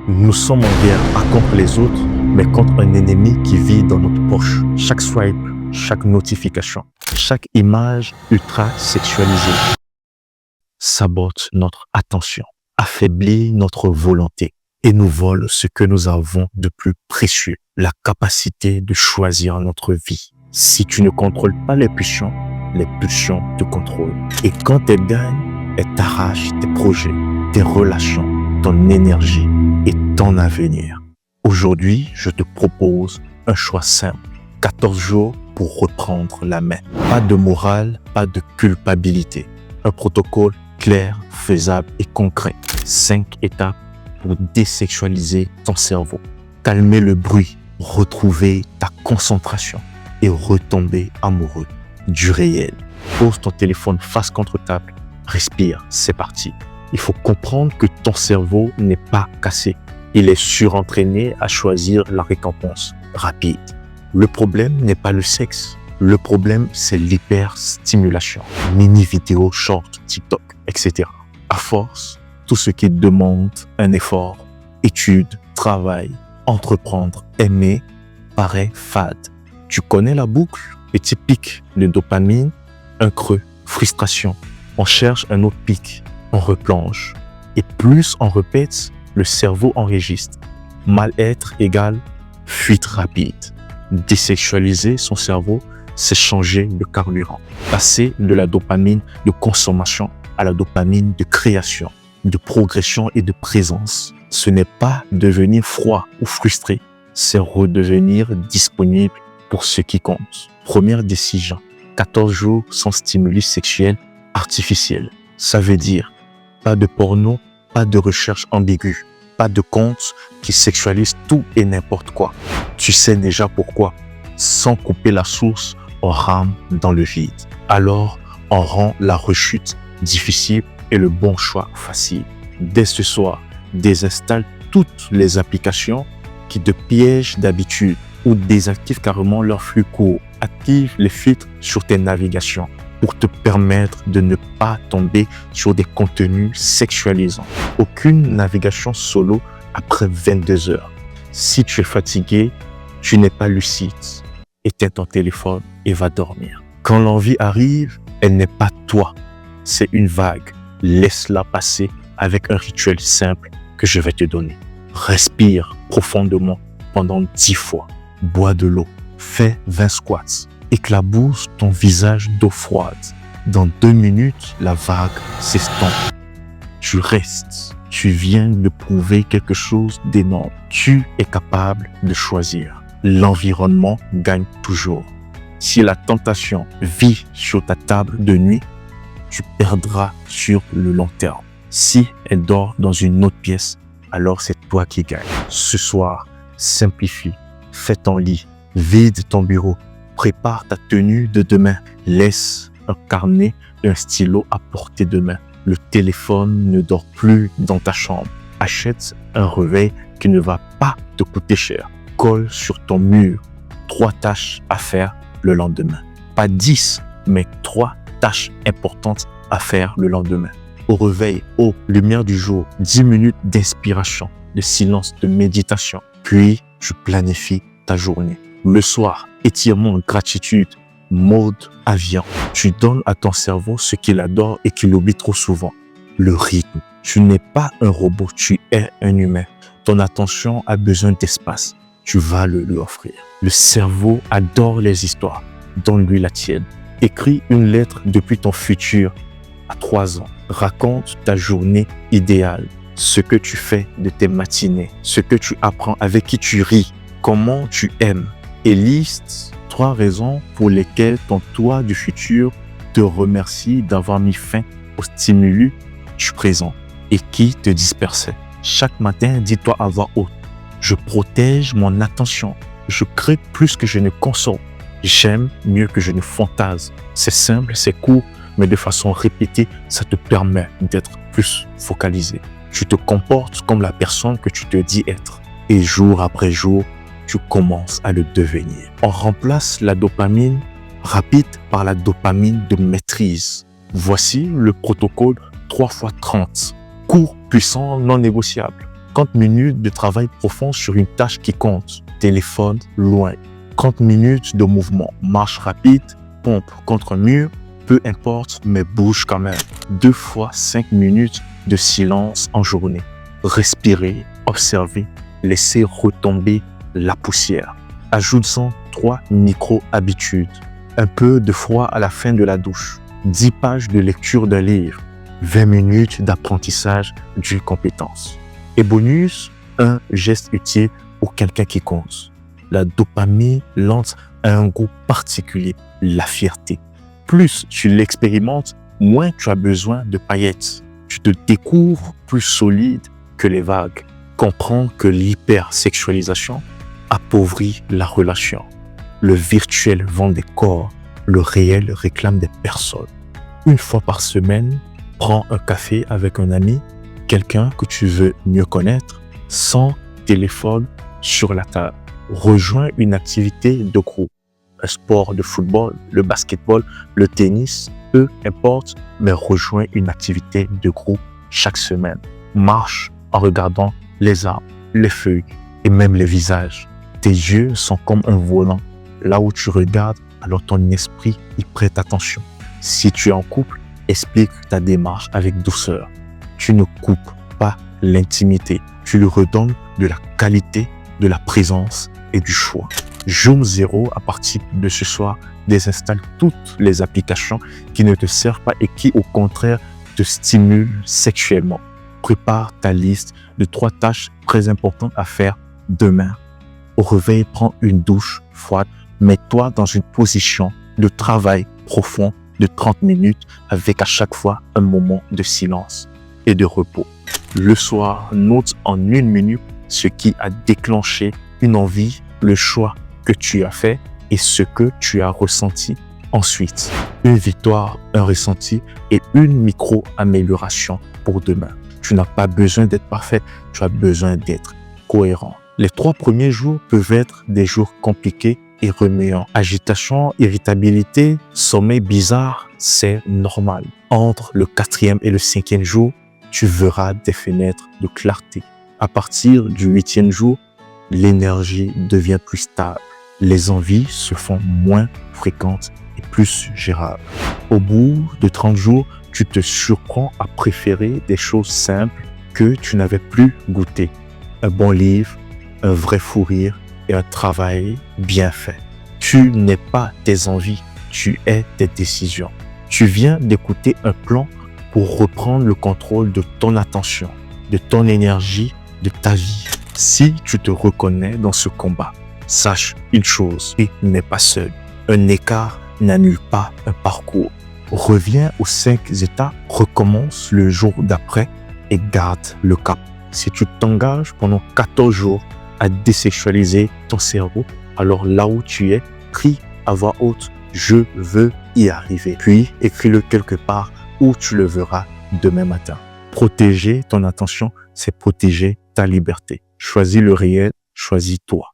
Nous sommes en guerre pas contre les autres, mais contre un ennemi qui vit dans notre poche. Chaque swipe, chaque notification, chaque image ultra sexualisée sabote notre attention, affaiblit notre volonté et nous vole ce que nous avons de plus précieux, la capacité de choisir notre vie. Si tu ne contrôles pas les pulsions te contrôlent. Et quand elles gagnent, elles t'arrachent tes projets, tes relations, ton énergie et ton avenir. Aujourd'hui, je te propose un choix simple. 14 jours pour reprendre la main. Pas de morale, pas de culpabilité. Un protocole clair, faisable et concret. 5 étapes pour désexualiser ton cerveau. Calmer le bruit, retrouver ta concentration et retomber amoureux du réel. Pose ton téléphone face contre table. Respire, c'est parti. Il faut comprendre que ton cerveau n'est pas cassé. Il est surentraîné à choisir la récompense rapide. Le problème n'est pas le sexe. Le problème, c'est l'hyperstimulation. Mini vidéos, short, TikTok, etc. À force, tout ce qui demande un effort, étude, travail, entreprendre, aimer, paraît fade. Tu connais la boucle? Petit pic de dopamine, un creux, frustration. On cherche un autre pic, on replonge. Et plus on répète, le cerveau enregistre. Mal-être égale fuite rapide. Désexualiser son cerveau, c'est changer de carburant. Passer de la dopamine de consommation à la dopamine de création, de progression et de présence. Ce n'est pas devenir froid ou frustré, c'est redevenir disponible pour ce qui compte. Première décision, 14 jours sans stimulus sexuel artificiel. Ça veut dire pas de porno, pas de recherche ambiguë, pas de compte qui sexualise tout et n'importe quoi. Tu sais déjà pourquoi. Sans couper la source, on rame dans le vide. Alors, on rend la rechute difficile et le bon choix facile. Dès ce soir, désinstalle toutes les applications qui te piègent d'habitude ou désactive carrément leur flux court. Active les filtres sur tes navigations pour te permettre de ne pas tomber sur des contenus sexualisants. Aucune navigation solo après 22 heures. Si tu es fatigué, tu n'es pas lucide. Éteins ton téléphone et va dormir. Quand l'envie arrive, elle n'est pas toi. C'est une vague. Laisse-la passer avec un rituel simple que je vais te donner. Respire profondément pendant 10 fois. Bois de l'eau. Fais 20 squats. Éclabousse ton visage d'eau froide. Dans 2 minutes, la vague s'estompe. Tu restes. Tu viens de prouver quelque chose d'énorme. Tu es capable de choisir. L'environnement gagne toujours. Si la tentation vit sur ta table de nuit, tu perdras sur le long terme. Si elle dort dans une autre pièce, alors c'est toi qui gagne. Ce soir, simplifie. Fais ton lit. Vide ton bureau. Prépare ta tenue de demain. Laisse un carnet et un stylo à portée de main. Le téléphone ne dort plus dans ta chambre. Achète un réveil qui ne va pas te coûter cher. Colle sur ton mur 3 tâches à faire le lendemain. Pas 10, mais 3 tâches importantes à faire le lendemain. Au réveil, aux lumières du jour, 10 minutes d'inspiration, de silence, de méditation. Puis, tu planifies ta journée. Le soir, étirement, gratitude, mode avion. Tu donnes à ton cerveau ce qu'il adore et qu'il oublie trop souvent. Le rythme. Tu n'es pas un robot, tu es un humain. Ton attention a besoin d'espace. Tu vas le lui offrir. Le cerveau adore les histoires. Donne-lui la tienne. Écris une lettre depuis ton futur à 3 ans. Raconte ta journée idéale. Ce que tu fais de tes matinées. Ce que tu apprends, avec qui tu ris. Comment tu aimes. Et liste 3 raisons pour lesquelles ton toi du futur te remercie d'avoir mis fin au stimulus du présent et qui te dispersait. Chaque matin, dis-toi à voix haute. Je protège mon attention. Je crée plus que je ne consomme. J'aime mieux que je ne fantasme. C'est simple, c'est court, mais de façon répétée, ça te permet d'être plus focalisé. Tu te comportes comme la personne que tu te dis être. Et jour après jour, tu commences à le devenir. On remplace la dopamine rapide par la dopamine de maîtrise. Voici le protocole 3 x 30. Court, puissant, non négociable. 50 minutes de travail profond sur une tâche qui compte. Téléphone loin. 30 minutes de mouvement. Marche rapide, pompe contre mur, peu importe, mais bouge quand même. 2 fois 5 minutes de silence en journée. Respirer, observer, laisser retomber la poussière. Ajoute-en 3 micro-habitudes. Un peu de froid à la fin de la douche. 10 pages de lecture d'un livre. 20 minutes d'apprentissage d'une compétence. Et bonus, un geste utile pour quelqu'un qui compte. La dopamine lance à un goût particulier, la fierté. Plus tu l'expérimentes, moins tu as besoin de paillettes. Tu te découvres plus solide que les vagues. Comprends que l'hypersexualisation appauvrit la relation. Le virtuel vend des corps, le réel réclame des personnes. Une fois par semaine, prends un café avec un ami, quelqu'un que tu veux mieux connaître, sans téléphone sur la table. Rejoins une activité de groupe, un sport de football, le basketball, le tennis, peu importe, mais rejoins une activité de groupe chaque semaine. Marche en regardant les arbres, les feuilles et même les visages. Tes yeux sont comme un volant. Là où tu regardes, alors ton esprit y prête attention. Si tu es en couple, explique ta démarche avec douceur. Tu ne coupes pas l'intimité. Tu lui redonnes de la qualité, de la présence et du choix. Jour 0, à partir de ce soir, désinstalle toutes les applications qui ne te servent pas et qui, au contraire, te stimulent sexuellement. Prépare ta liste de 3 tâches très importantes à faire demain. Au réveil, prends une douche froide. Mets-toi dans une position de travail profond de 30 minutes avec à chaque fois un moment de silence et de repos. Le soir, note en 1 minute ce qui a déclenché une envie, le choix que tu as fait et ce que tu as ressenti. Ensuite, une victoire, un ressenti et une micro-amélioration pour demain. Tu n'as pas besoin d'être parfait, tu as besoin d'être cohérent. Les 3 premiers jours peuvent être des jours compliqués et remuants. Agitation, irritabilité, sommeil bizarre, c'est normal. Entre le 4e et le 5e jour, tu verras des fenêtres de clarté. À partir du 8e jour, l'énergie devient plus stable. Les envies se font moins fréquentes et plus gérables. Au bout de 30 jours, tu te surprends à préférer des choses simples que tu n'avais plus goûtées. Un bon livre, un vrai fou rire et un travail bien fait. Tu n'es pas tes envies, tu es tes décisions. Tu viens d'écouter un plan pour reprendre le contrôle de ton attention, de ton énergie, de ta vie. Si tu te reconnais dans ce combat, sache une chose, tu n'es pas seul. Un écart n'annule pas un parcours. Reviens aux 5 étapes, recommence le jour d'après et garde le cap. Si tu t'engages pendant 14 jours à désexualiser ton cerveau, alors là où tu es, crie à voix haute, je veux y arriver. Puis écris-le quelque part où tu le verras demain matin. Protéger ton attention, c'est protéger ta liberté. Choisis le réel, choisis toi.